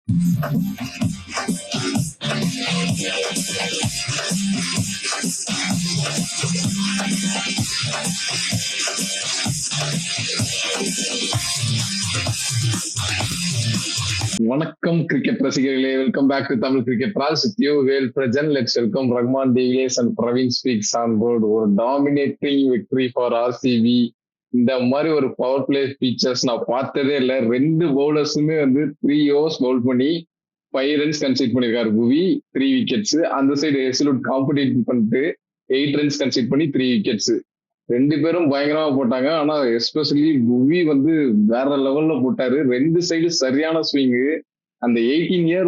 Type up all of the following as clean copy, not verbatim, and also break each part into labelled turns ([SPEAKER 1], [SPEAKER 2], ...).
[SPEAKER 1] வணக்கம் கிரிக்கெட் ரசிகர்களே, welcome back to Tamil cricket ராஸ் with you Vel Prajan. Let's welcome Rahman de Villiers and Praveen speaks on board. ஒரு dominating victory for RCB. இந்த மாதிரி ஒரு பவர் பிளே ஃபீச்சர்ஸ் நான் பார்த்ததே இல்லை. 2 பவுலர்ஸுமே 3 overs பவுல் பண்ணி 5 runs கன்சீட் பண்ணிருக்காரு புவி, 3 wickets. அந்த சைடு ஹெசல்வுட் காம்படிட் பண்ணிட்டு 8 runs கன்சீட் பண்ணி 3 wickets. 2 பேரும் பயங்கரமா போட்டாங்க. ஆனா எஸ்பெஷலி புவி வேற லெவல்ல போட்டாரு. 2 சைடு சரியான ஸ்விங். அந்த 18 year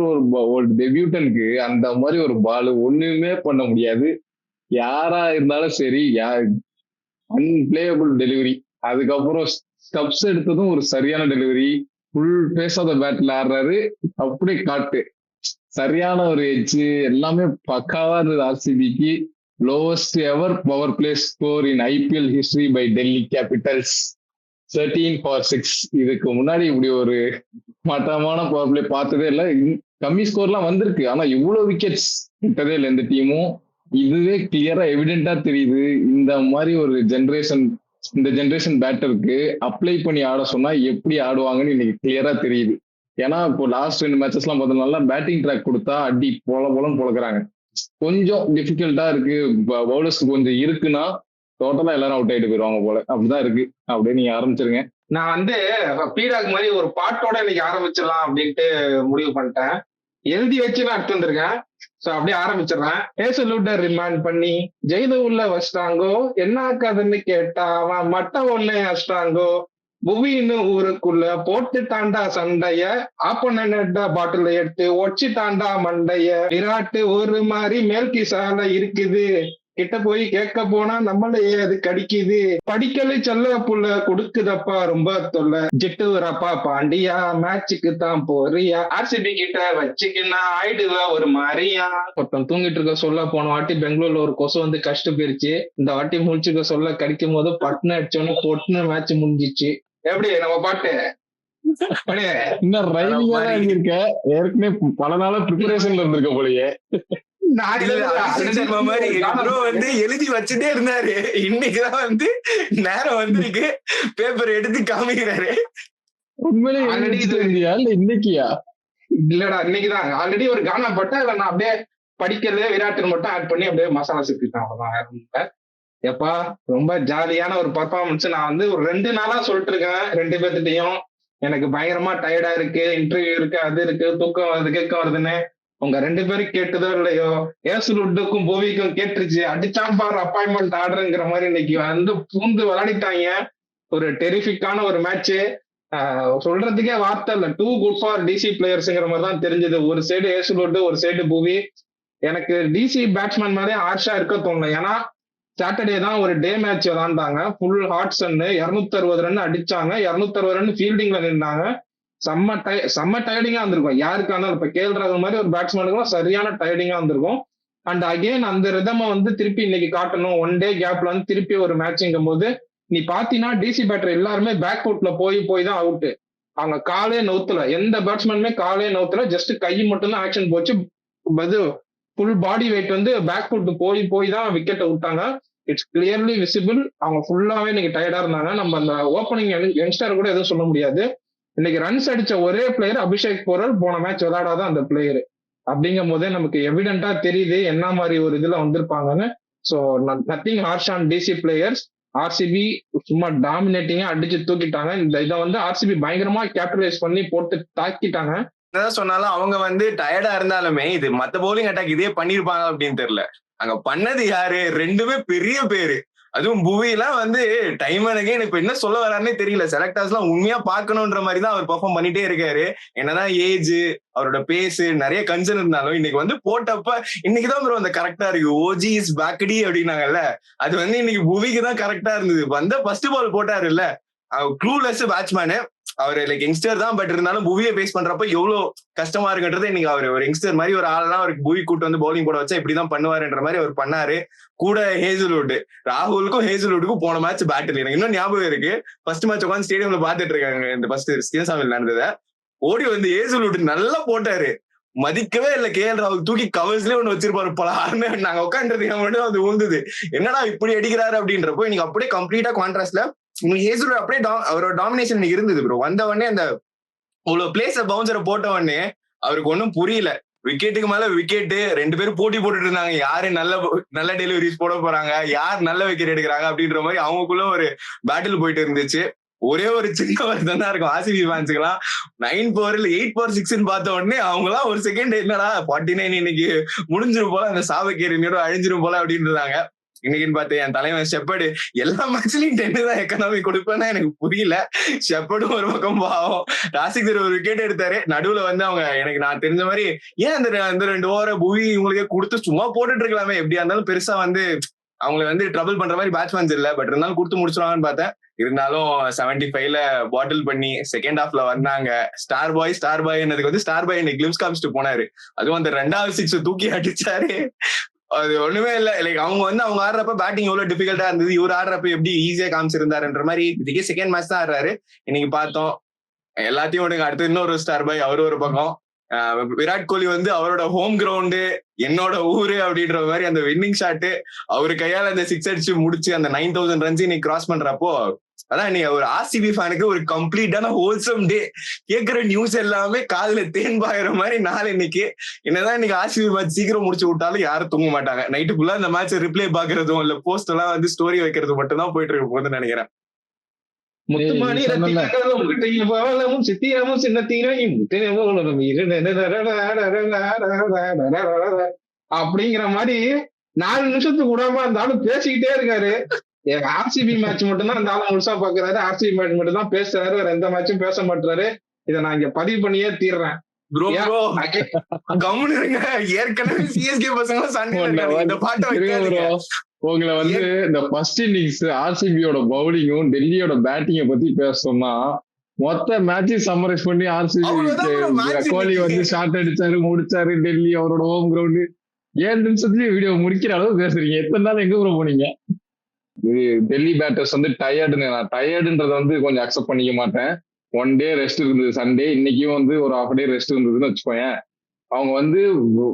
[SPEAKER 1] ஒரு டெபியூட்டனுக்கு அந்த மாதிரி ஒரு பால் ஒண்ணுமே பண்ண முடியாது. யாரா இருந்தாலும் சரி, அன்பிளேயபிள் டெலிவரி. அதுக்கப்புறம் ஸ்டப்ஸ் எடுத்ததும் ஒரு சரியான delivery. Full face of the பேட்ல ஆடுறாரு, அப்படியே காட்டு. சரியான ஒரு எட்ஜ், எல்லாமே பக்காவா இருந்தது ஆர்சிபிக்கு. Lowest ever power play score in IPL history by Delhi Capitals, 13 for 6. இதுக்கு முன்னாடி இப்படி ஒரு மட்டமான பவர் பிளே பார்த்ததே இல்லை. கம்மி ஸ்கோர்லாம் வந்திருக்கு, ஆனா இவ்வளவு விக்கெட்ஸ் விட்டதே இல்லை எந்த டீமும். இதுவே கிளியரா எவிடென்டா தெரியுது. இந்த மாதிரி ஒரு இந்த ஜென்ரேஷன் பேட்டருக்கு அப்ளை பண்ணி ஆட சொன்னா எப்படி ஆடுவாங்கன்னு இன்னைக்கு கிளியரா தெரியுது. ஏன்னா இப்போ லாஸ்ட் 2 matches எல்லாம் பார்த்தோம்னா பேட்டிங் ட்ராக் கொடுத்தா அடி போலன்னு பொழக்கிறாங்க. கொஞ்சம் டிஃபிகல்ட்டா இருக்கு, பவுலர்ஸ்க்கு கொஞ்சம் இருக்குன்னா டோட்டலா எல்லாரும் அவுட் ஆயிட்டு போயிருவாங்க போல. அப்படிதான் இருக்கு. அப்படியே நீங்க ஆரம்பிச்சிருங்க.
[SPEAKER 2] நான் பீடாக் மாதிரி ஒரு பாட்டோட இன்னைக்கு ஆரம்பிச்சிடலாம் அப்படின்ட்டு முடிவு பண்ணிட்டேன். எழுதி வச்சு நான் எடுத்து வந்திருக்கேன். சோ அப்படியே ஆரம்பிச்சிடறேன். ஹேசல்வுட்ட ரிமாண்ட் பண்ணி ஜெயில உள்ள வச்சிட்டாங்கோ, என்ன கதைன்னு கேட்டா அவன் மட்டம் ஒண்ணு அஷ்டாங்கோ, புவின்னு ஊருக்குள்ள போட்டு தாண்டா சண்டைய, ஆப்போனன்ட் பாட்டில் எடுத்து ஒச்சி தாண்டா மண்டைய, விராட்டு ஒரு மாதிரி மேல்கி சாலை இருக்குது, கிட்ட போய் கேட்க போனா நம்மளையே அது கடிக்குது, படிக்கலை செல்ல புள்ள கொடுக்குதப்பா ரொம்ப தொல்லை, ஜிட்டுரப்பா பாண்டியா மேட்சுக்கு தான் போறியா, ஆர்சிபி கிட்ட வச்சுக்கினா ஆயிடுவா ஒரு மாதிரியா. ஒருத்தன் தூங்கிட்டு இருக்க சொல்ல போன வாட்டி பெங்களூர்ல ஒரு கொசு கஷ்ட போயிருச்சு. இந்த வாட்டி முடிச்சுக்க சொல்ல கடிக்கும் போது பட்னு அடிச்சோன்னு பொட்னு மேட்ச் முடிஞ்சிச்சு. எப்படி நம்ம பாட்டு
[SPEAKER 1] இன்னும் ரைமிங்கா தான் எழுதியிருக்க. ஏற்கனவே பல நாளா ப்ரிப்பரேஷன்ல இருந்திருக்க போலயே.
[SPEAKER 2] எழுதி வச்சுட்டே இருந்தாரு. இன்னைக்குதான் நேரம் வந்திருக்கு, பேப்பர் எடுத்து காமிக்கிறாரு.
[SPEAKER 1] உண்மையிலேயே இன்னைக்கியா?
[SPEAKER 2] இல்லடா, இன்னைக்குதான். ஆல்ரெடி ஒரு கானா போட்டா நான் அப்படியே படிக்கிறதே விராட்டு மட்டும் ஆட் பண்ணி அப்படியே மசாலா சுத்திட்டான். எப்பா ரொம்ப ஜாலியான ஒரு பர்ஃபார்மன்ஸ். நான் ஒரு 2 நாளா சொல்லிட்டு இருக்கேன் 2 பேர்த்திட்டையும், எனக்கு பயங்கரமா டயர்டா இருக்கு, இன்டர்வியூ இருக்கு, அது இருக்கு, தூக்கம் வருது, கேட்க வருதுன்னு. உங்க 2 பேரும் கேட்டதோ இல்லையோ, ஹேசல்வுட்டுக்கும் புவிக்கும் கேட்டுருச்சு. அடிச்சாம் பாரு அப்பாயின்மெண்ட் ஆர்டருங்கிற மாதிரி இன்னைக்கு பூந்து விளையாடிட்டாங்க. ஒரு டெரிஃபிக்கான ஒரு மேட்ச். சொல்றதுக்கே வார்த்தை இல்ல. டூ குட் ஃபார் டிசி பிளேயர்ஸ்ங்கிற மாதிரி தான் தெரிஞ்சது. ஒரு சைடு ஹேசல்வுட், ஒரு சைடு புவி. எனக்கு டிசி பேட்ஸ்மேன் மாதிரி ஆர்ஷா இருக்க தோணல. ஏன்னா சாட்டர்டே தான் ஒரு டே மேட்ச் விளாண்டாங்க. ஃபுல் ஹாட் சன்னு, 260 ரன் அடிச்சாங்க. 260 ரன் ஃபீல்டிங்ல நின்றாங்க. செம்ம டயர்டிங்கா இருந்திருக்கும் யாருக்கான. இப்ப கேஎல் ராகுல் மாதிரி ஒரு பேட்ஸ்மேனுக்கும் சரியான டயர்டிங்கா இருந்திருக்கும். அண்ட் அகெயின் அந்த ரிதம திருப்பி இன்னைக்கு காட்டணும். 1 day கேப்ல திருப்பி ஒரு மேட்ச்ங்கும் போது நீ பாத்தீங்கன்னா டிசி பேட்டர் எல்லாருமே பேக் ஃபுட்ல போய் தான் அவுட். அவங்க காலே நவுத்துல, எந்த பேட்ஸ்மேனுமே காலே நவுத்துல, ஜஸ்ட் கை மட்டும் தான் ஆக்ஷன் போச்சு. Full body weight back foot போய் தான் விக்கெட்டை விட்டாங்க. It's clearly visible. அவங்க ஃபுல்லாவே இன்னைக்கு டயர்டா இருந்தாங்க. நம்ம அந்த ஓப்பனிங் யங்ஸ்டர் கூட எதுவும் சொல்ல முடியாது. இன்னைக்கு ரன்ஸ் அடிச்ச ஒரே பிளேயர் அபிஷேக் போரல். போன மேட்ச் விளையாடாத அந்த பிளேயர். அப்படிங்கும் போதே நமக்கு எவிடென்டா தெரியுது என்ன மாதிரி ஒரு இதுல வந்திருப்பாங்கன்னு. So nothing harsh on DC players. RCB சும்மா டாமினேட்டிங்கா அடிச்சு தூக்கிட்டாங்க. இதை ஆர்சிபி பயங்கரமா கேபிட்டலைஸ் பண்ணி போட்டு தாக்கிட்டாங்க.
[SPEAKER 3] சொன்னாலும் அவங்க டயர்டா இருந்தாலுமே இது மத்த பவுலிங் அட்டாக் இதே பண்ணிருப்பாங்க அப்படின்னு தெரியல. அங்க பண்ணது யாரு? 2மே பெரிய பேரு. அதுவும் புவிலாம் டைம் அகெயின் இப்ப என்ன சொல்ல வராருன்னே தெரியல. செலக்டர்ஸ் எல்லாம் உண்மையா பாக்கணும்ன்ற மாதிரி தான் அவர் பெர்ஃபார்ம் பண்ணிட்டே இருக்காரு. என்னதான் ஏஜ், அவரோட பேஸ் நிறைய கன்சர்ன் இருந்தாலும் இன்னைக்கு போட்டப்ப இன்னைக்குதான் அந்த கரெக்டா இருக்கு. ஓஜி இஸ் பேக்கடி அப்படின்னாங்கல்ல, அது இன்னைக்கு புவிக்கு தான் கரெக்டா இருந்தது. ஃபர்ஸ்ட் பால் போட்டாரு இல்ல, க்ளூலெஸ் பேட்ஸ்மேனு. அவரு யங்ஸ்டர் தான், பட் இருந்தாலும் புவியை பேஸ் பண்றப்ப எவ்வளவு கஷ்டமா இருக்குன்றது இன்னைக்கு அவர் ஒரு யங்ஸ்டர் மாதிரி ஒரு ஆள்லாம் அவருக்கு புவி கூட்டு பவுலிங் போட வச்சா இப்படிதான் பண்ணுவாருன்ற மாதிரி அவர் பண்ணாரு. கூட ஹேசல்வுட், ராகுலுக்கும் ஹேசல்வுட்டுக்கும் போன மேட்ச் பேட்டில் எனக்கு இன்னும் ஞாபகம் இருக்கு. ஃபர்ஸ்ட் மேட்ச் உட்காந்து ஸ்டேடியம்ல பாத்துட்டு இருக்காங்க. இந்த ஃபர்ஸ்ட் சிவசாமியில் நடந்ததை ஓடி வந்து ஏசுல் விட்டு நல்லா போட்டாரு. மதிக்கவே இல்ல கேஎல் ராகுல், தூக்கி கவர்ஸ்லயே ஒண்ணு வச்சிருப்பாரு பலான்னு. நாங்க உட்காந்துறது மட்டும் அது ஊந்துது, என்னடா இப்படி அடிக்கிறாரு அப்படின்றப்போ இன்னைக்கு அப்படியே கம்ப்ளீட்டா கான்ட்ராஸ்ட்ல உங்களுக்கு ஏசுல் அப்படியே அவரோட டாமினேஷன் இருந்தது ப்ரோ. வந்த உடனே அந்த அவ்வளவு பிளேஸ்ல பவுன்சரை போட்ட உடனே அவருக்கு ஒன்னும் புரியல. விக்கெட்டுக்கு மேல விக்கெட்டு 2 பேரும் போட்டி போட்டுட்டு இருந்தாங்க, யாரு நல்ல டெலிவரிஸ் போட போறாங்க, யார் நல்ல விக்கெட் எடுக்கிறாங்க அப்படின்ற மாதிரி அவங்களுக்குள்ள ஒரு பேட்டில் போயிட்டு இருந்துச்சு. ஒரே ஒரு சின்ன வருத்தம் தான் இருக்கும் ஆர்சிபி ஃபேன்ஸுக்கெல்லாம். 9 4 இல்ல 8 4 6 பார்த்த உடனே அவங்களாம் ஒரு செகண்ட் என்னடா 49 இன்னைக்கு முடிஞ்சிரும் போல, அந்த சாவக்கேரி அழிஞ்சிரும் போல அப்படின்னு இருந்தாங்க. இன்னைக்குன்னு பார்த்து என் தலைவன் ஷெப்பர்டு எல்லா மேட்ச்லயும் 10 தான் எக்கனாமி கொடுப்பேன்னா எனக்கு புரியல. ஷெப்பர்டும் ஒரு பக்கம் பாவம், ராசிக் ஒரு விக்கெட் எடுத்தாரு. நடுவுல வந்து அவங்க எனக்கு நான் தெரிஞ்ச மாதிரி ஏன் அந்த 2 ஓவரை புவி இவங்களுக்கே கொடுத்து சும்மா போட்டுட்டு இருக்கலாமே, எப்படியா இருந்தாலும் பெருசா வந்து அவங்களை வந்து ட்ரபிள் பண்ற மாதிரி பேட்ஸ்மேன்ஸ் இல்ல, பட் இருந்தாலும் கொடுத்து முடிச்சிருவாங்கன்னு பார்த்தேன். இருந்தாலும் 75ல பாட்டில் பண்ணி செகண்ட் ஹாஃப்ல வந்தாங்க. ஸ்டார் பாய் என்னதுக்கு வந்து ஸ்டார் பாய் இன்னைக்கு கிளிம்ஸ் காமிச்சிட்டு போனாரு. அதுவும் அந்த 2வது 6 தூக்கி அடிச்சாரு. அது ஒண்ணுமே இல்ல, லைக் அவங்க வந்து அவங்க ஆடுறப்ப பேட்டிங் எவ்வளவு டிஃபிகல்ட்டா இருந்தது, இவர் ஆடுறப்ப எப்படி ஈஸியா காமிச்சிருந்தாருன்ற மாதிரி. இதுக்கே செகண்ட் மேட்ச் தான் ஆடுறாரு. இன்னைக்கு பார்த்தோம் எல்லாத்தையும் விடுங்க, அடுத்து இன்னொரு ஸ்டார் பாய் அவரு ஒரு பக்கம். விராட் கோலி வந்து அவரோட ஹோம் கிரவுண்டு என்னோட ஊரு அப்படின்ற மாதிரி அந்த வின்னிங் ஷாட்டு அவரு கையால அந்த 6 அடிச்சு முடிச்சு அந்த 9000 ரன்ஸ் இன்னைக்கு கிராஸ் பண்றப்போ, அதான் நீங்க ஒரு ஆர்சிபி ஃபேனுக்கு ஒரு கம்ப்ளீட்டான ஹோல்சம் டே. கேட்கிற நியூஸ் எல்லாமே காதுல தேன் பாயிற மாதிரி நாள் இன்னைக்கு. என்னதான் இன்னைக்கு ஆர்சிபி மேட்ச் சீக்கிரம் முடிச்சு விட்டாலும் யாரும் தூங்க மாட்டாங்க. நைட்டு ஃபுல்லா இந்த மேட்ச் ரிப்ளே பாக்குறதும் இல்ல போஸ்ட் எல்லாம் வந்து ஸ்டோரி வைக்கிறது மட்டும் தான் போயிட்டு இருக்க போகுதுன்னு நினைக்கிறேன்.
[SPEAKER 2] முத்துமாணி ரத்தினமும் சித்திரமும் சின்னத்தீரையும் அப்படிங்கிற மாதிரி 4 நிமிஷத்துக்கு விடாம அந்த ஆளு பேசிக்கிட்டே இருக்காரு. ஆர்சிபி மேட்ச் மட்டும் தான் அந்த ஆளு முழுசா பாக்குறாரு, ஆர்சிபி மேட்ச் மட்டும் தான் பேசுறாரு, வேற எந்த மேட்சும் பேச மாட்டாரு. இதை நான் இங்க பதிவு பண்ணியே தீர்றேன்.
[SPEAKER 3] ஏற்கனவே சிஎஸ்கே பசங்க இந்த பாட்டை
[SPEAKER 1] உங்களை வந்து இந்த ஃபர்ஸ்ட் இன்னிங்ஸ் ஆர்சிபியோட பவுலிங்கும் டெல்லியோட பேட்டிங்க பத்தி பேசணும்னா மொத்த மேட்சையும் சம்மரைஸ் பண்ணி ஆர்சிபி கோலி வந்து ஷாட் அடிச்சாரு முடிச்சாரு, டெல்லி அவரோட ஹோம் கிரவுண்டு 7 நிமிஷத்துலயே வீடியோ முடிக்கிற அளவு பேசுறீங்க. எத்தனை நாள் எங்க கூட போனீங்க? இது டெல்லி பேட்டர்ஸ் வந்து டயர்டுன்னு, நான் டயர்டுன்றத வந்து கொஞ்சம் அக்செப்ட் பண்ணிக்க மாட்டேன். 1 டே ரெஸ்ட் இருந்தது சண்டே, இன்னைக்கும் வந்து ஒரு ½ டே ரெஸ்ட் இருந்ததுன்னு வச்சுக்கோயேன். அவங்க வந்து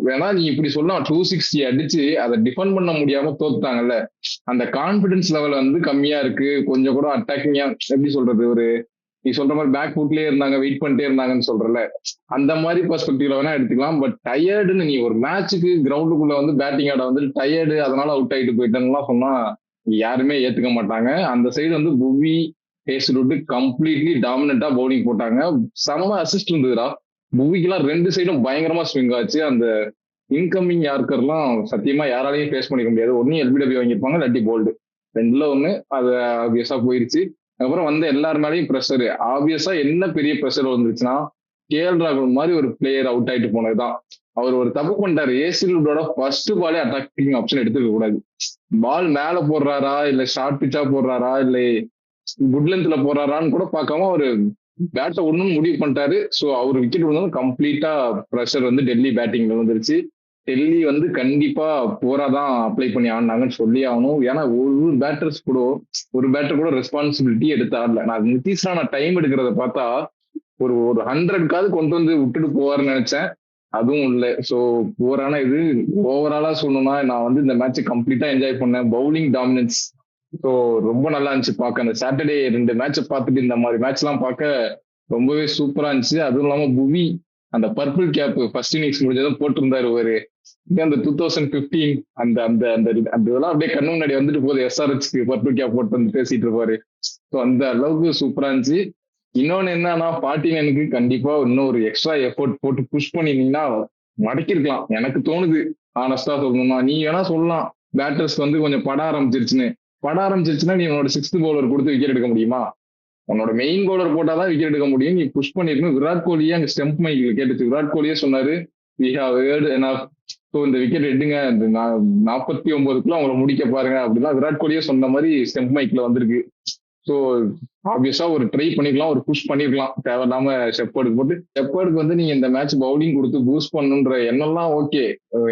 [SPEAKER 1] வேணா நீ இப்படி சொல்லலாம் 260 அடிச்சு அதை டிஃபெண்ட் பண்ண முடியாம தோத்துட்டாங்கல்ல, அந்த கான்பிடன்ஸ் லெவல் வந்து கம்மியா இருக்கு. கொஞ்சம் கூட அட்டாக்கிங்கா எப்படி சொல்றது, ஒரு நீ சொல்ற மாதிரி பேக் ஃபுட்லயே இருந்தாங்க, வெயிட் பண்ணிட்டே இருந்தாங்கன்னு சொல்றல, அந்த மாதிரி பெர்ஸ்பெக்டிவ்ல வேணா எடுத்துக்கலாம். பட் டயர்டுன்னு நீ ஒரு மேட்சுக்கு கிரவுண்டுக்குள்ள வந்து பேட்டிங் ஆட வந்து டயர்டு அதனால அவுட் ஆயிட்டு போயிட்டேன்னா சொன்னா யாருமே ஏத்துக்க மாட்டாங்க. அந்த சைடு வந்து புவி ஹேஸ்வுட் கம்ப்ளீட்லி டாமினண்டா பவுலிங் போட்டாங்க. செம அசிஸ்ட் இருந்ததுடா புவிக்கெல்லாம். 2 சைடும் பயங்கரமா ஸ்விங் ஆச்சு. அந்த இன்கமிங் யார்க்கர்லாம் சத்தியமா யாராலையும் ஃபேஸ் பண்ணிக்க முடியாது. ஒன்னும் எல்பிடபிள்யூ வாங்கியிருப்பாங்க, இல்லாட்டி போல்டு, 2ல 1. அது ஆப்வியஸா போயிருச்சு. அதுக்கப்புறம் வந்து எல்லார் மேலேயும் ப்ரெஷர். ஆப்வியஸா என்ன பெரிய ப்ரெஷர் வந்துருச்சுன்னா கேஎல் ராகுல் மாதிரி ஒரு பிளேயர் அவுட் ஆயிட்டு போனதுதான். அவர் ஒரு தப்பு பண்ணிட்டாரு. ஏசிலோட ஃபர்ஸ்ட் பாலே அட்டாக்கிங் ஆப்ஷன் எடுத்துக்க கூடாது. பால் மேல போடுறாரா இல்ல ஷார்ட் பிச்சா போடுறாரா இல்ல குட் லென்த்ல போறாரான்னு கூட பார்க்காம ஒரு பேட்டை ஒண்ணும் முடிவு பண்ணிட்டாரு. ஸோ அவர் விக்கெட் விழுந்தாலும் கம்ப்ளீட்டா ப்ரெஷர் வந்து டெல்லி பேட்டிங்ல வந்துருச்சு. டெல்லி வந்து கண்டிப்பா போராதான் அப்ளை பண்ணி ஆடினாங்கன்னு சொல்லி ஆகணும். ஏன்னா ஒரு பேட்டர் கூட ரெஸ்பான்சிபிலிட்டி எடுத்து ஆடல. நான் நிதிஷ் ராணா டைம் எடுக்கிறத பார்த்தா ஒரு 100க்காவது கொண்டு வந்து விட்டுட்டு போவார்னு நினைச்சேன், அதுவும் இல்லை. ஸோ போரான இது ஓவராலா சொல்லணும்னா நான் வந்து இந்த மேட்சை கம்ப்ளீட்டா என்ஜாய் பண்ணேன். பவுலிங் டாமினன்ஸ் ஸோ ரொம்ப நல்லா இருந்துச்சு பார்க்க. அந்த சாட்டர்டே 2 மேட்சை பார்த்துட்டு இந்த மாதிரி மேட்ச் எல்லாம் பார்க்க ரொம்பவே சூப்பரா இருந்துச்சு. அதுவும் இல்லாம புவி அந்த பர்பிள் கேப் ஃபர்ஸ்ட் இன்னிங்ஸ் முடிஞ்சதும் போட்டிருந்தாரு. ஒரு அந்த 2015 அந்த அந்த அந்த இதெல்லாம் அப்படியே கண்ணு முன்னாடி வந்துட்டு போகுது. எஸ்ஆர்ஹெச்க்கு பர்பிள் கேப் போட்டு வந்து பேசிட்டு இருப்பாரு. ஸோ அந்த அளவுக்கு சூப்பரா இருந்துச்சு. இன்னொன்னு என்னன்னா 49க்கு கண்டிப்பா இன்னும் ஒரு எக்ஸ்ட்ரா எஃபோர்ட் போட்டு புஷ் பண்ணிருந்தீங்கன்னா மடக்கிருக்கலாம் எனக்கு தோணுது. ஆனஸ்டா சொல்லணும்னா நீ வேணா சொல்லலாம் பேட்டர்ஸ் வந்து கொஞ்சம் பட ஆரம்பிச்சிருச்சுன்னா நீ உன்னோட 6th பவுலர் கொடுத்து விக்கெட் எடுக்க முடியுமா? உன்னோட மெயின் பவுலர் போட்டாதான் விக்கெட் எடுக்க முடியும். நீ புஷ் பண்ணிருக்கணும். விராட் கோலியே அங்க ஸ்டெம்ப் மைக்கில் கேட்டுச்சு. விராட் கோலியே சொன்னாரு we have heard enough. So இந்த விக்கெட் எடுங்க, 49க்குள்ள அவங்கள முடிக்க பாருங்க அப்படின்னா விராட் கோலியே சொன்ன மாதிரி ஸ்டெம்ப் மைக்ல வந்திருக்கு. ஸோ ஆப்வியஸா ஒரு ட்ரை பண்ணிக்கலாம், ஒரு புஷ் பண்ணிருக்கலாம் தேவையில்லாம ஷெப்பர்டுக்கு போட்டு. ஷெப்பர்டுக்கு வந்து நீங்க இந்த மேட்ச் பவுலிங் கொடுத்து பூஸ்ட் பண்ணுன்ற எண்ணம்லாம் ஓகே,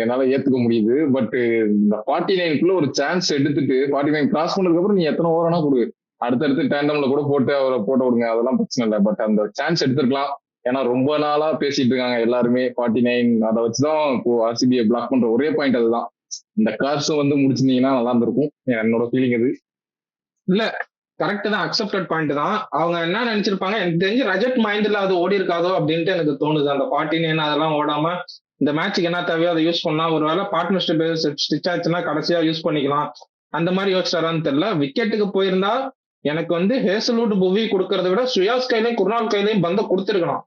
[SPEAKER 1] என்னால ஏத்துக்க முடியுது. பட் இந்த 49க்குள்ள ஒரு சான்ஸ் எடுத்துட்டு 49 கிராஸ் பண்ணதுக்கு அப்புறம் நீ எத்தனை ஓவரானா கொடு, அடுத்தடுத்து டேண்டம்ல கூட போட்டு அவரை போட்டு விடுங்க, அதெல்லாம் பிரச்சனை இல்லை. பட் அந்த சான்ஸ் எடுத்துருக்கலாம். ஏன்னா ரொம்ப நாளா பேசிட்டு இருக்காங்க எல்லாருமே 49. அதை வச்சுதான் இப்போ ஆர்சிபியை பிளாக் பண்ற ஒரே பாயிண்ட் அதுதான். இந்த கார்ஸும் வந்து முடிச்சிருந்தீங்கன்னா நல்லா இருந்திருக்கும், என்னோட ஃபீலிங் அது.
[SPEAKER 2] இல்ல கரெக்ட் தான், அக்செப்டட் பாயிண்ட் தான். அவங்க என்ன நினைச்சிருப்பாங்க, எனக்கு தெரிஞ்சு ரஜத் மைண்ட்ல அது ஓடி இருக்காதோ அப்படின்ட்டு எனக்கு தோணுது. அந்த 49 அதெல்லாம் ஓடாம இந்த மேட்சுக்கு என்ன தேவையோ அதை யூஸ் பண்ணா, ஒருவேளை பார்ட்னர்ஷிப் ஸ்டிச் ஆச்சுன்னா கடைசியா யூஸ் பண்ணிக்கலாம், அந்த மாதிரி யோசிச்சாரான்னு தெரியல. விக்கெட்டுக்கு போயிருந்தா எனக்கு வந்து ஹேசல்வுட் புவி கொடுக்கறத விட சுயாஸ் கையிலையும் குர்னால் கையிலையும் பந்த கொடுத்துருக்கணும்.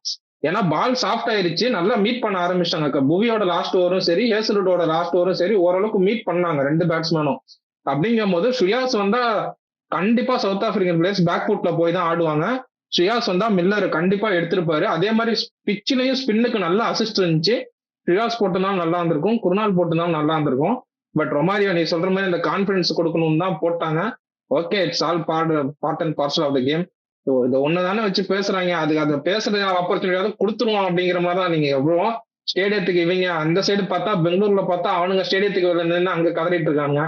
[SPEAKER 2] ஏன்னா பால் சாஃப்ட் ஆயிருச்சு, நல்லா மீட் பண்ண ஆரம்பிச்சிட்டாங்க. புவியோட லாஸ்ட் ஓவரும் சரி, ஹேசல்வுட்டோட லாஸ்ட் ஓவரும் சரி, ஓரளவுக்கு மீட் பண்ணாங்க ரெண்டு பேட்ஸ்மேனும். அப்படிங்கும் போது சுயாஸ் வந்தா கண்டிப்பா சவுத் ஆப்பிரிக்கன் பிளேயர்ஸ் பேக் ஃபுட்ல போய் தான் ஆடுவாங்க. சுயாஸ் வந்தா மில்லர் கண்டிப்பா எடுத்திருப்பாரு. அதே மாதிரி பிச்சிலையும் ஸ்பின்னுக்கு நல்ல அசிஸ்ட் இருந்துச்சு. சுயாஸ் போட்டிருந்தாலும் நல்லா இருந்திருக்கும், குர்னால் போட்டிருந்தாலும் நல்லா இருந்திருக்கும். பட் ரொமாரியோ நீ சொல்ற மாதிரி இந்த கான்பிடன்ஸ் கொடுக்கணும்னு தான் போட்டாங்க. Okay, it's all part and parcel of the game. இதை ஒண்ணுதானே வச்சு பேசுறாங்க, அதுக்கு அதை பேசுற ஆப்பர்ச்சுனிட்டியாவது கொடுத்துருவோம் அப்படிங்கிற மாதிரி தான். நீங்க எவ்வளோ ஸ்டேடியத்துக்கு இவங்க அந்த சைடு பார்த்தா, பெங்களூர்ல பார்த்தா அவனுங்க ஸ்டேடியத்துக்கு வெளில நின்று அங்க கதறிட்டு இருக்காங்க.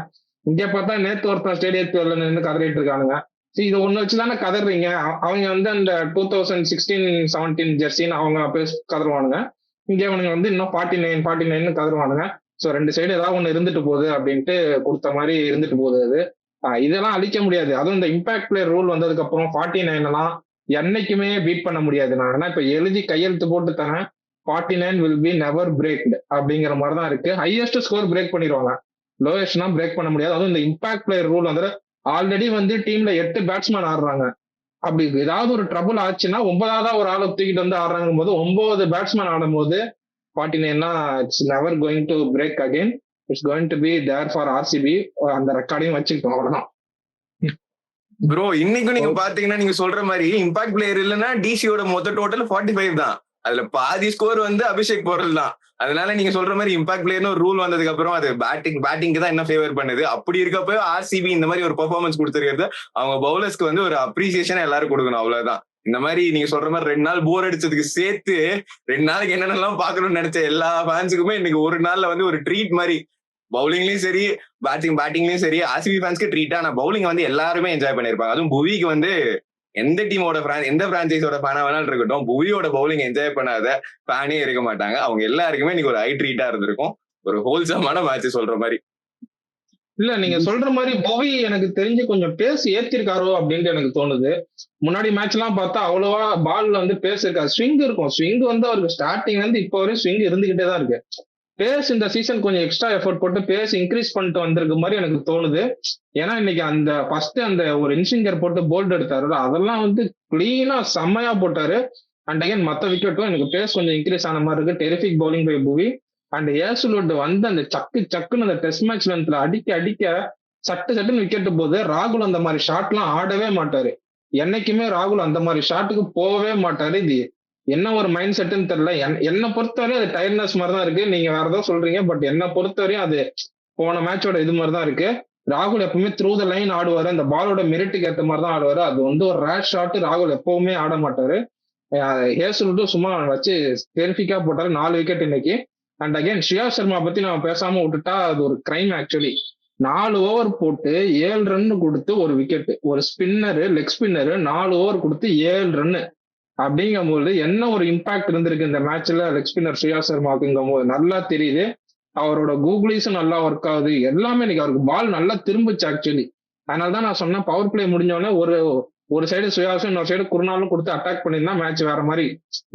[SPEAKER 2] இங்க பார்த்தா நேத்து ஒருத்தன் ஸ்டேடியத்துக்கு வெளில நின்று கதறிட்டு இருக்கானுங்க. சரி, இதை ஒண்ணு வச்சுதானே கதறீங்க. அவங்க வந்து அந்த 2016-17 ஜெர்சின்னு அவங்க கதறுவானுங்க. இங்க அவனுங்க வந்து இன்னும் 49 கதறுவானுங்க. ஸோ ரெண்டு சைடு ஏதாவது ஒண்ணு இருந்துட்டு போகுது அப்படின்ட்டு கொடுத்த மாதிரி இருந்துட்டு போகுது அது. இதெல்லாம் அழிக்க முடியாது. அதுவும் இந்த இம்பாக்ட் பிளேயர் ரூல் வந்ததுக்கு அப்புறம் 49 எல்லாம் என்னைக்குமே பீட் பண்ண முடியாது. நான் ஏன்னா இப்ப எழுதி கையெழுத்து போட்டு தரேன், 49 will be never breaked அப்படிங்கிற மாதிரி தான் இருக்கு. ஹையஸ்ட் ஸ்கோர் பிரேக் பண்ணிடுவாங்க, லோயஸ்ட்னா பிரேக் பண்ண முடியாது. அதுவும் இந்த இம்பாக்ட் பிளேயர் ரூல் வந்து ஆல்ரெடி வந்து டீம்ல 8 பேட்ஸ்மேன் ஆடுறாங்க. அப்படி ஏதாவது ஒரு ட்ரபுள் ஆச்சுன்னா 9ஆவதா ஒரு ஆளை தூக்கிட்டு வந்து ஆடுறாங்க போது 9 பேட்ஸ்மேன் ஆடும் போது 49 it's never going to break again. It's going to be there for RCB. அந்த ரெக்கார்டையும் வச்சுக்கிட்டோம், அவ்வளவுதான்.
[SPEAKER 3] ப்ரோ இன்னைக்கும் நீங்க பாத்தீங்கன்னா நீங்க சொல்ற மாதிரி இம்பாக்ட் பிளேயர் இல்லைன்னா டிசியோட மொத்த டோட்டல் 45 தான். அதுல பாதி ஸ்கோர் வந்து அபிஷேக் போறது தான். அதனால நீங்க சொல்ற மாதிரி இம்பாக்ட் பிளேயர்னு ஒரு ரூல் வந்ததுக்கு அப்புறம் அது பேட்டிங்க்கு தான் என்ன ஃபேவர் பண்ணுது. அப்படி இருக்கப்போ ஆர்சிபி இந்த மாதிரி ஒரு பெர்ஃபார்மன்ஸ் கொடுத்துருக்கிறது அவங்க பவுலர்ஸ்க்கு வந்து ஒரு அப்ரிசியேஷன் எல்லாரும் கொடுக்கணும், அவ்வளவுதான். இந்த மாதிரி நீங்க சொல்ற மாதிரி 2 நாள் போர் அடிச்சதுக்கு சேர்த்து 2 நாளைக்கு என்னென்னலாம் பாக்கணும்னு நினைச்ச எல்லா ஃபேன்ஸுக்குமே இன்னைக்கு ஒரு நாள்ல வந்து ஒரு ட்ரீட் மாதிரி, பவுலிங்லயும் சரி பேட்டிங்லயும் சரி ஆர்சிபி ஃபேன்ஸ்க்கு ட்ரீட். ஆனா பவுலிங் வந்து எல்லாருமே என்ஜாய் பண்ணிருப்பாங்க. அதுவும் புவிக்கு வந்து எந்த டீமோட எந்த பிரான்ச்சைஸோட ஃபேனா வேணாலும் இருக்கட்டும், புவியோட பவுலிங் என்ஜாய் பண்ணாத ஃபேனே இருக்க மாட்டாங்க. அவங்க எல்லாருக்குமே இன்னைக்கு ஒரு ஹை ட்ரீட்டா இருந்திருக்கும், ஒரு ஹோல்சமான மேட்ச் சொல்ற மாதிரி.
[SPEAKER 2] இல்ல நீங்க சொல்ற மாதிரி புவி எனக்கு தெரிஞ்சு கொஞ்சம் பேஸ் ஏத்திருக்காரோ அப்படின்ட்டு எனக்கு தோணுது. முன்னாடி மேட்ச் எல்லாம் பார்த்தா அவ்வளவா பால்ல வந்து பேஸ் இருக்காது, ஸ்விங் இருக்கும். ஸ்விங் வந்து அவருக்கு ஸ்டார்டிங்ல இருந்து இப்போ வரையும் ஸ்விங் இருந்துகிட்டே தான் இருக்கு. பேஸ் இந்த சீசன் கொஞ்சம் எக்ஸ்ட்ரா எஃபர்ட் போட்டு பேஸ் இன்க்ரீஸ் பண்ணிட்டு வந்திருக்க மாதிரி எனக்கு தோணுது. ஏன்னா இன்னைக்கு அந்த ஃபர்ஸ்ட் அந்த ஒரு இன்சிங்கர் போட்டு போல்ட் எடுத்தாரு, அதெல்லாம் வந்து கிளீனா செம்மையா போட்டாரு. அண்ட் அகைன் மற்ற விக்கெட்டும் எனக்கு பேஸ் கொஞ்சம் இன்க்ரீஸ் ஆன மாதிரி இருக்கு. டெரிஃபிக் பவுலிங் பை புவி. அண்ட் ஏசுலோட் வந்து அந்த சக்குன்னு அந்த டெஸ்ட் மேட்ச் லென்த்ல அடிக்க சட்டுன்னு விக்கெட்டு போகுது. ராகுல் அந்த மாதிரி ஷாட் எல்லாம் ஆடவே மாட்டாரு. என்னைக்குமே ராகுல் அந்த மாதிரி ஷாட்டுக்கு போகவே மாட்டாரு. இது என்ன ஒரு மைண்ட் செட்டுன்னு தெரியல. என்னை பொறுத்தவரையும் அது டயர்ட்னஸ் மாதிரி தான் இருக்கு. நீங்க வேற ஏதோ சொல்றீங்க, பட் என்னை பொறுத்தவரையும் அது போன மேட்சோட இது மாதிரி தான் இருக்கு. ராகுல் எப்பவுமே த்ரூ த லைன் ஆடுவாரு, அந்த பாலோட மெரிட்டுக்கு ஏற்ற மாதிரி தான் ஆடுவாரு. அது வந்து ஒரு ரேஷ் ஷாட் ராகுல் எப்பவுமே ஆட மாட்டாரு. ஹேசல்வுட்டும் சும்மா வச்சு டெரிஃபிக்கா போட்டாரு, 4 விக்கெட் இன்னைக்கு. அண்ட் அகைன் ஸ்ரேயா சர்மா பத்தி நம்ம பேசாம விட்டுட்டா அது ஒரு கிரைம் ஆக்சுவலி. 4 ஓவர் போட்டு 7 ரன் கொடுத்து ஒரு விக்கெட், ஒரு ஸ்பின்னரு லெக் ஸ்பின்னரு 4 ஓவர் கொடுத்து 7 ரன்னு அப்படிங்கும் போது என்ன ஒரு இம்பாக்ட் இருந்திருக்கு இந்த மேட்ச்ல லெக் ஸ்பின்னர் ஸ்ரேயா சர்மாக்குங்கும் போது நல்லா தெரியுது. அவரோட கூகுளிஸும் நல்லா ஒர்க் ஆகுது, எல்லாமே இன்னைக்கு அவருக்கு பால் நல்லா திரும்பிச்சு ஆக்சுவலி. அதனாலதான் நான் சொன்னேன் பவர் பிளே முடிஞ்சோடனே ஒரு சைடு சுயாசும் இன்னொரு சைடு குருநாளும் கொடுத்து அட்டாக் பண்ணிருந்தா மேட்ச் வேற மாதிரி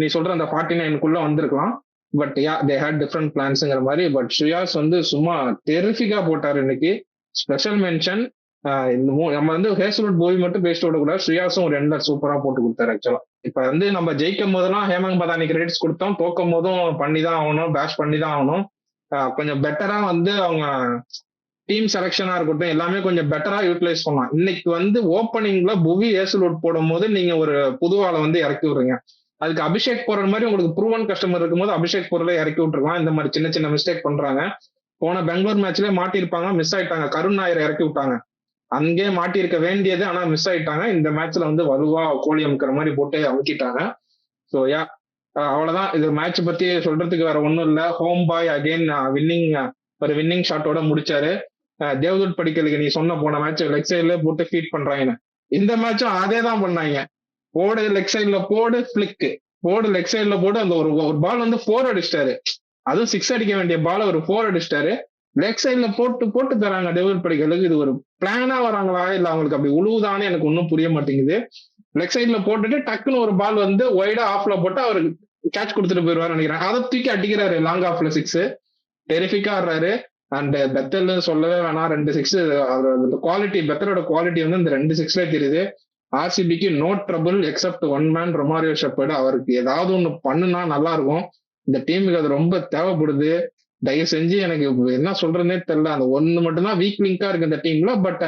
[SPEAKER 2] நீ சொல்ற அந்த 49 வந்திருக்கலாம். பட் தே ஹேட் டிஃப்ரெண்ட் பிளான்ஸ்ங்கிற மாதிரி. பட் சுயாஸ் வந்து சும்மா டெரிஃபிக்கா போட்டாரு இன்னைக்கு. Special mention. நம்ம வந்து ஹேசல்வுட் போய் மட்டும் பேசிட்டு விடக்கூடாது, சுயாஸும் ஒரு எண்ட்ல சூப்பரா போட்டு கொடுத்தாரு ஆக்சுவலா. இப்ப வந்து நம்ம ஜெயிக்கும் போதெல்லாம் ஹேமங் பதானிக்கு கிரெடிட்ஸ் கொடுத்தோம், தோக்கும் போதும் பண்ணிதான் ஆகணும், பேஷ் பண்ணிதான் ஆகணும். கொஞ்சம் பெட்டரா வந்து அவங்க டீம் செலக்ஷனா இருக்கட்டும் எல்லாமே கொஞ்சம் பெட்டரா யூட்டிலைஸ் பண்ணலாம். இன்னைக்கு வந்து ஓப்பனிங்ல புவி ஹேசல்வுட் போடும் போது நீங்க ஒரு புதுவாளை வந்து இறக்கி விடுறீங்க. அதுக்கு அபிஷேக் போற மாதிரி உங்களுக்கு ப்ரூவன் கஸ்டமர் இருக்கும்போது அபிஷேக் போறத இறக்கி விட்டுருக்கலாம். இந்த மாதிரி சின்ன மிஸ்டேக் பண்றாங்க. போன பெங்களூர் மேட்ச்ல மாட்டிருப்பாங்க, மிஸ் ஆயிட்டாங்க. கருண் நாயரை இறக்கி விட்டாங்க, அங்கே மாட்டிருக்க வேண்டியது, ஆனா மிஸ் ஆயிட்டாங்க. இந்த மேட்ச்ல வந்து வலுவா கோழி அமுக்கிற மாதிரி போட்டு அமுக்கிட்டாங்க. ஸோ அவ்வளவுதான். இது மேட்ச் பத்தி சொல்றதுக்கு வேற ஒன்றும் இல்லை. ஹோம் பாய் அகைன் வின்னிங் ஷாட்டோட முடிச்சாரு. தேவ்தூட் படிக்கலுக்கு நீ சொன்ன போன மேட்ச் லெக் சைட்ல போட்டு ஃபீட் பண்றாங்கன்னு, இந்த மேட்சும் அதே தான் பண்ணாங்க. போடு லெக் சைட்ல போடு, பிளிக்கு போடு லெக் சைட்ல போட்டு அந்த ஒரு பால் வந்து 4 அடிச்சிட்டாரு. அதுவும் 6 அடிக்க வேண்டிய பால ஒரு 4 அடிச்சிட்டாரு. லெக் சைட்ல போட்டு தராங்க டெவில் படிக்கிறதுக்கு. இது ஒரு பிளானா வராங்களா இல்ல அவங்களுக்கு அப்படி உழுவுதான்னு எனக்கு ஒன்னும் புரிய மாட்டேங்குது. லெக் சைட்ல போட்டுட்டு டக்குன்னு ஒரு பால் வந்து ஒய்டா ஆஃப்ல போட்டு அவருக்கு கேட்ச் கொடுத்துட்டு போயிருவாரு நினைக்கிறேன். அதை தூக்கி அடிக்கிறாரு லாங் ஆஃப்ல 6. டெரிஃபிக்கா ஆடுறாரு. அண்ட் பெத்தல் சொல்லவே வேணாம், 2 6 குவாலிட்டி, பெத்தலோட குவாலிட்டி வந்து இந்த 2 6ல தெரியுது. ஆர்சிபிக்கு no trouble except one man Romario Shepherd. அவருக்கு ஏதாவது ஒண்ணு பண்ணுனா நல்லா இருக்கும். இந்த டீமுக்கு அது ரொம்ப தேவைப்படுது. தயவு செஞ்சு எனக்கு என்ன சொல்றதுனே தெரியல. அந்த ஒண்ணு மட்டும்தான் வீக் லிங்கா இருக்கு இந்த டீம்ல. பட்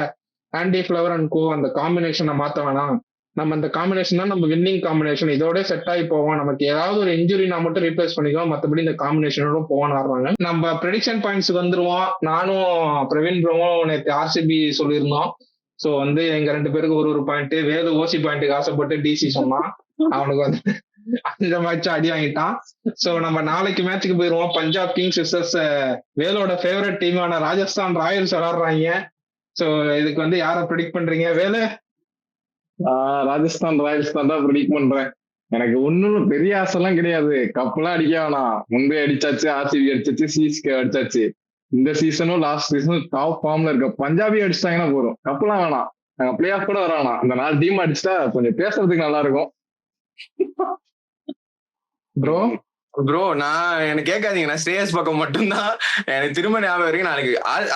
[SPEAKER 2] ஆண்டி ஃபிளவர் அண்ட் கோ அந்த காம்பினேஷனை மாத்த வேணாம். நம்ம அந்த காம்பினேஷன் தான் நம்ம வின்னிங் காம்பினேஷன், இதோட செட் ஆகி போவோம். நமக்கு ஏதாவது ஒரு இன்ஜுரினா மட்டும் ரீப்ளேஸ் பண்ணிக்குவோம், மற்றபடி இந்த காம்பினேஷனோட போவோம்னு ஆடுறாங்க. நம்ம ப்ரெடிக்ஷன் பாயிண்ட்ஸ் வந்துருவோம். நானும் பிரவீன் ப்ரோவும் நேற்று ஆர்சிபி சொல்லியிருந்தோம். சோ வந்து எங்க 2 பேருக்கு ஒரு பாயிண்ட். வேலு ஓசி பாயிண்ட்டுக்கு ஆசைப்பட்டு டிசி சொன்னான். அவனுக்கு வந்து அந்த மேட்ச் அடி வாங்கிட்டான். சோ நம்ம நாளைக்கு மேட்சுக்கு போயிருவோம். பஞ்சாப் கிங்ஸ் விசஸ் வேலோட ஃபேவரட் டீமான ராஜஸ்தான் ராயல்ஸ் விளையாடுறாங்க. சோ இதுக்கு வந்து யார ப்ரெடிக்ட் பண்றீங்க? வேலு?
[SPEAKER 1] ராஜஸ்தான் ராயல்ஸ் தான் ப்ரெடிக்ட் பண்றேன். எனக்கு ஒன்னும் பெரிய ஆசைலாம் கிடையாது. கப்பெல்லாம் அடிக்க வேணாம். முன்பே அடிச்சாச்சு, ஆர்சிபி அடிச்சாச்சு, சிஎஸ்கே அடிச்சாச்சு. இந்த சீசனும் லாஸ்ட் சீசனும் டாப் ஃபார்ம்ல இருக்க பஞ்சாபி அடிச்சிட்டாங்கன்னா போதும். கப்பெல்லாம் வேணாம். நாங்க பிளே ஆஃப் கூட வர வேணாம். அந்த 4 டீம் அடிச்சுட்டா கொஞ்சம் பேசுறதுக்கு நல்லா இருக்கும்.
[SPEAKER 3] ப்ரோ நான் எனக்கு கேட்காதீங்க, நான் ஸ்ரேயஸ் பக்கம் மட்டும்தான் எனக்கு திரும்ப ஞாபகம் வரைக்கும். நாளைக்கு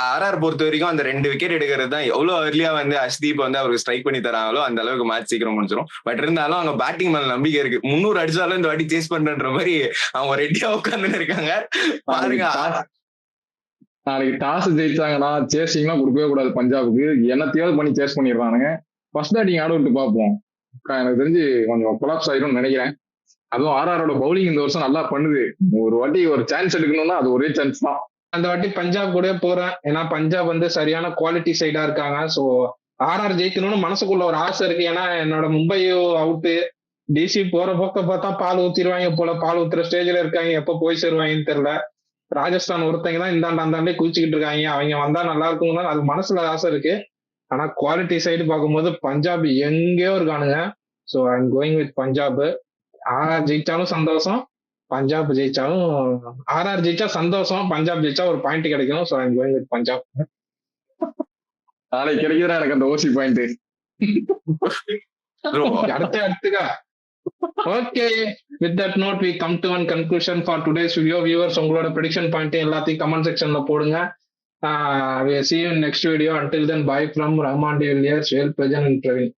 [SPEAKER 3] ஆர்ஆர் பொறுத்த வரைக்கும் அந்த 2 விக்கெட் எடுக்கிறது தான் எவ்வளவு அர்லியா வந்து அஷ்தீப் வந்து அவருக்கு ஸ்ட்ரைக் பண்ணி தராங்களோ அந்த அளவுக்கு மேட்ச் சீக்கிரம் முடிச்சிடும். பட் இருந்தாலும் அவங்க பேட்டிங் மேல நம்பிக்கை இருக்கு. 300 அடிச்சாலும் இந்த வாட்டி சேஸ் பண்ற மாதிரி அவங்க ரெடியா உட்கார்ந்து இருக்காங்க. பாருங்க,
[SPEAKER 1] நாளைக்கு டாஸ் ஜெயிச்சாங்கன்னா சேசிங்லாம் கொடுக்கவே கூடாது பஞ்சாபுக்கு. என்னத்தையாவது பண்ணி சேஸ் பண்ணிடுறானுங்க. ஃபர்ஸ்ட் பேட்டிங் ஆட விட்டு பார்ப்போம். எனக்கு தெரிஞ்சு கொஞ்சம் கொலாப்ஸ் ஆயிடும்னு நினைக்கிறேன். அதுவும் ஆர்ஆரோட பவுலிங் இந்த வருஷம் நல்லா பண்ணுது. ஒரு வாட்டி ஒரு சான்ஸ் எடுக்கணும்னா அது ஒரே சான்ஸ் தான்.
[SPEAKER 2] அந்த வாட்டி பஞ்சாப் கூட போறேன். ஏன்னா பஞ்சாப் வந்து சரியான குவாலிட்டி சைடா இருக்காங்க. சோ ஆர்ஆர் ஜெயிக்கணும்னு மனசுக்குள்ள ஒரு ஆசை இருக்கு. ஏன்னா என்னோட மும்பையும் அவுட்டு, டிசி போற போக்க பார்த்தா பால் ஊத்திடுவாங்க போல. பால் ஊத்துற ஸ்டேஜ்ல இருக்காங்க. எப்ப போய் சேருவாங்கன்னு தெரியல. ராஜஸ்தான் ஒருத்தங்க தான் இந்தாண்டே குதிச்சுக்கிட்டு இருக்காங்க. அவங்க வந்தா நல்லா இருக்கும் தான் அது மனசுல ஆசை இருக்கு. ஆனா குவாலிட்டி சைடு பார்க்கும்போது பஞ்சாப் எங்கேயோ இருக்கானுங்க. So I am going with Punjab. RR ஜெயிச்சாலும் சந்தோஷம், பஞ்சாப் ஜெயிச்சாலும். ஆர்ஆர் ஜெயிச்சா சந்தோஷம், பஞ்சாப் ஜெயிச்சா ஒரு பாயிண்ட் கிடைக்கும். So I am going with Punjab.
[SPEAKER 1] நாளைக்கு கிடைக்கிறா எனக்கு அந்த ஓசி point.
[SPEAKER 2] அடுத்துக்கா. Okay, with that note we come to one conclusion for today's video. Viewers, உங்களோட prediction point எல்லாத்தையும் கமெண்ட் செக்ஷன்ல போடுங்க. We see you in next video. Until then, bye from Rahman De Villiers, Vel Prajan and Praveen.